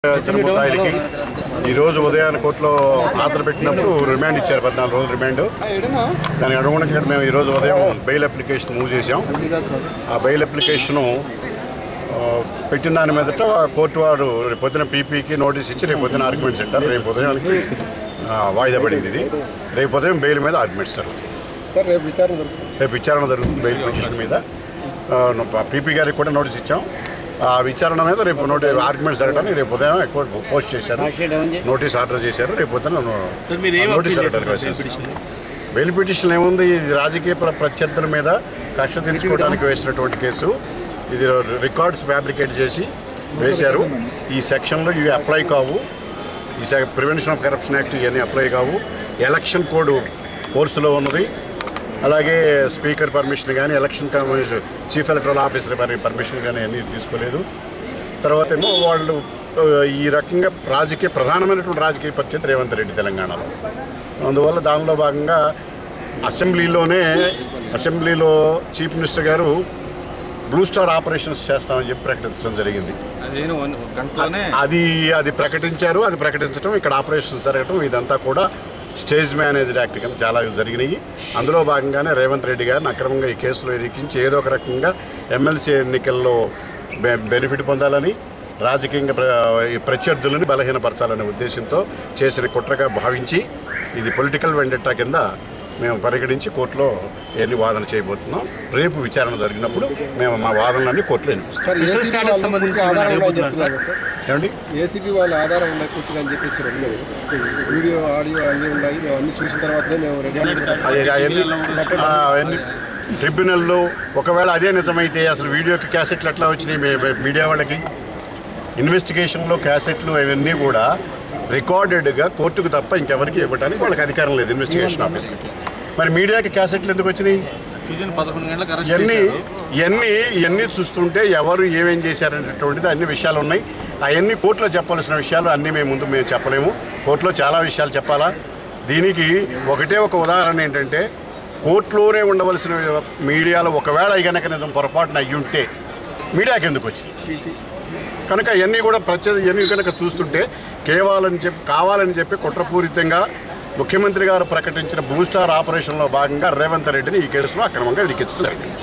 ముద్దాయిలకి ఈరోజు ఉదయాన్ని కోర్టులో హాజరు పెట్టినప్పుడు రిమాండ్ ఇచ్చారు, 14 రోజులు రిమాండ్. దానికి అనుగుణంగా మేము ఈరోజు ఉదయం బెయిల్ అప్లికేషన్ మూవ్ చేసాం. ఆ బెయిల్ అప్లికేషను పెట్టిన దాని మీదట కోర్టు వారు రేపు పొద్దున పీపీకి నోటీస్ ఇచ్చి రేపు పొద్దున ఆర్గ్యుమెంట్స్ ఇస్తారు. రేపు ఉదయానికి వాయిదా పడింది. ఇది రేపు ఉదయం బెయిల్ మీద ఆర్గ్యుమెంట్స్ జరుగుతుంది సార్. రేపు విచారణ జరుగుతుంది బెయిల్ పిటిషన్ మీద. పీపీ గారికి కూడా నోటీస్ ఇచ్చాం. ఆ విచారణ మీద రేపు ఆర్గ్యుమెంట్స్ జరగడానికి రేపు ఉదయం ఎక్కువ పోస్ట్ చేశారు, నోటీస్ ఆర్డర్ చేశారు. రేపు ఉదయం నోటీస్ బెయిల్ పిటిషన్ ఏముంది, ఇది రాజకీయ ప్రత్యర్థుల మీద కక్ష తీర్చుకోవడానికి వేసినటువంటి కేసు. ఇది రికార్డ్స్ ఫ్యాబ్రికేట్ చేసి వేశారు. ఈ సెక్షన్లో ఇవి అప్లై కావు. ఈ ప్రివెన్షన్ ఆఫ్ కరప్షన్ యాక్ట్ ఇవన్నీ అప్లై కావు. ఎలక్షన్ కోడ్ కోర్సులో ఉన్నది. అలాగే స్పీకర్ పర్మిషన్ కానీ, election commission chief electoral officer permission కానీ అన్నీ తీసుకోలేదు. తర్వాత ఏమో వాళ్ళు ఈ రకంగా ప్రధానమైనటువంటి రాజకీయ పరిస్థితి రేవంత్ రెడ్డి తెలంగాణలో. అందువల్ల దానిలో భాగంగా అసెంబ్లీలో చీఫ్ మినిస్టర్ గారు బ్లూ స్టార్ ఆపరేషన్స్ చేస్తామని చెప్పి ప్రకటించడం జరిగింది. అది ప్రకటించారు. అది ప్రకటించడం, ఇక్కడ ఆపరేషన్స్ జరగటం, ఇదంతా కూడా స్టేజ్ మేనేజ్డ్ యాక్ట్ కింద చాలా జరిగినాయి. అందులో భాగంగానే రేవంత్ రెడ్డి గారిని అక్రమంగా ఈ కేసులో ఇరికించి ఏదో ఒక రకంగా ఎమ్మెల్సీ ఎన్నికల్లో బెనిఫిట్ పొందాలని, రాజకీయంగా ప్రత్యర్థులను బలహీనపరచాలనే ఉద్దేశంతో చేసిన కుట్రగా భావించి ఇది పొలిటికల్ వెండెట్టా కింద మేము పరిగణించి కోర్టులో ఎన్ని వాదన చేయబోతున్నాం. రేపు విచారణ జరిగినప్పుడు మేము మా వాదనలన్నీ కోర్టులో వినిపిస్తాం. ఏసీబీ వాళ్ళ ఆధారం ఉన్నాయి పూర్తిగా అని చెప్పి వీడియో ఆడియో అన్నీ ఉన్నాయి. మేము అన్ని చూసిన తర్వాతనే మేము అవన్నీ ట్రిబ్యునల్లో ఒకవేళ అదే నిజమైతే అసలు వీడియోకి క్యాసెట్లు ఎట్లా వచ్చినాయి మీడియా వాళ్ళకి? ఇన్వెస్టిగేషన్లో క్యాసెట్లు అవన్నీ కూడా రికార్డెడ్గా కోర్టుకు తప్ప ఇంకెవరికి ఇవ్వడానికి వాళ్ళకి అధికారం లేదు, ఇన్వెస్టిగేషన్ ఆఫీసర్కి. మరి మీడియాకి క్యాసెట్లు ఎందుకు వచ్చినాయి? ఇవన్నీ చూస్తుంటే ఎవరు ఏమేం చేశారనేటువంటిది అన్ని విషయాలు ఉన్నాయి. అవన్నీ కోర్టులో చెప్పాల్సిన విషయాలు అన్నీ మేము చెప్పలేము. కోర్టులో చాలా విషయాలు చెప్పాలా. దీనికి ఒకటే ఒక ఉదాహరణ ఏంటంటే, కోర్టులోనే ఉండవలసిన మీడియాలో ఒకవేళ కనుక నిజం పొరపాటున అయ్యుంటే మీడియాకి ఎందుకు వచ్చింది? కనుక ఇవన్నీ కూడా ఇవన్నీ కనుక చూస్తుంటే కావాలని చెప్పి కుట్రపూరితంగా ముఖ్యమంత్రి గారు ప్రకటించిన బ్లూ స్టార్ ఆపరేషన్లో భాగంగా రేవంత్ రెడ్డిని ఈ కేసులో అక్రమంగా ఇరికించడం జరిగింది.